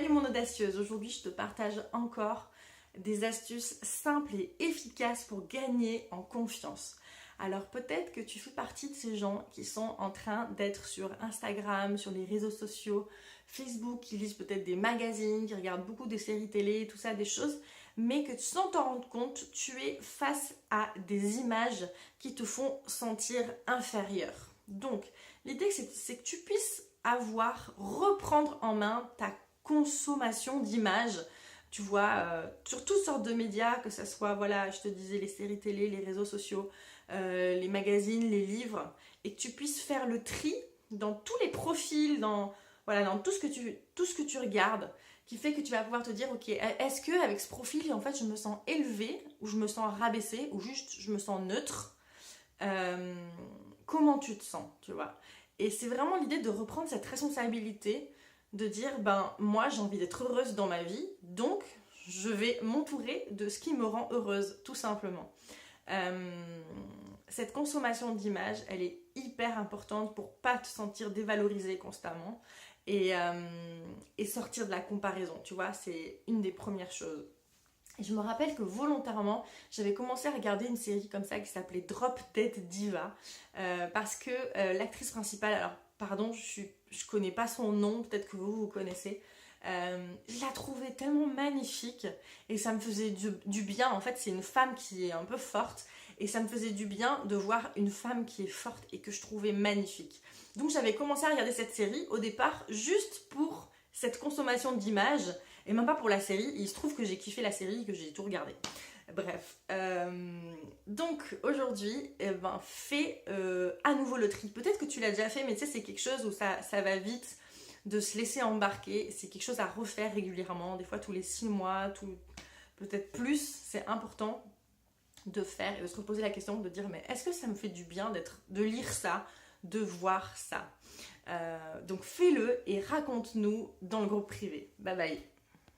Salut mon audacieuse, aujourd'hui je te partage encore des astuces simples et efficaces pour gagner en confiance. Alors peut-être que tu fais partie de ces gens qui sont en train d'être sur Instagram, sur les réseaux sociaux, Facebook, qui lisent peut-être des magazines, qui regardent beaucoup de séries télé, tout ça, des choses, mais que sans t'en rendre compte, tu es face à des images qui te font sentir inférieur. Donc l'idée c'est que tu puisses reprendre en main ta consommation d'images, tu vois, sur toutes sortes de médias, que ce soit, voilà, je te disais, les séries télé, les réseaux sociaux, les magazines, les livres, et que tu puisses faire le tri dans tous les profils, voilà, dans tout ce que tu regardes, qui fait que tu vas pouvoir te dire, ok, est-ce que avec ce profil, en fait, je me sens élevée, ou je me sens rabaissée, ou juste je me sens neutre. Comment tu te sens, tu vois. Et c'est vraiment l'idée de reprendre cette responsabilité, de dire, ben moi j'ai envie d'être heureuse dans ma vie, donc je vais m'entourer de ce qui me rend heureuse, tout simplement. Cette consommation d'images, elle est hyper importante pour pas te sentir dévalorisée constamment et sortir de la comparaison, tu vois, c'est une des premières choses. Et je me rappelle que volontairement, j'avais commencé à regarder une série comme ça qui s'appelait Drop Dead Diva, parce que l'actrice principale, alors pardon, je connais pas son nom, peut-être que vous connaissez, je la trouvais tellement magnifique et ça me faisait du bien. En fait, c'est une femme qui est un peu forte et ça me faisait du bien de voir une femme qui est forte et que je trouvais magnifique. Donc j'avais commencé à regarder cette série au départ juste pour cette consommation d'images et même pas pour la série. Il se trouve que j'ai kiffé la série et que j'ai tout regardé. Bref, donc aujourd'hui, fais à nouveau le tri. Peut-être que tu l'as déjà fait, mais tu sais, c'est quelque chose où ça va vite de se laisser embarquer. C'est quelque chose à refaire régulièrement, des fois tous les 6 mois, peut-être plus. C'est important de faire et de se reposer la question, de dire mais est-ce que ça me fait du bien de lire ça, de voir ça. Donc fais-le et raconte-nous dans le groupe privé. Bye bye.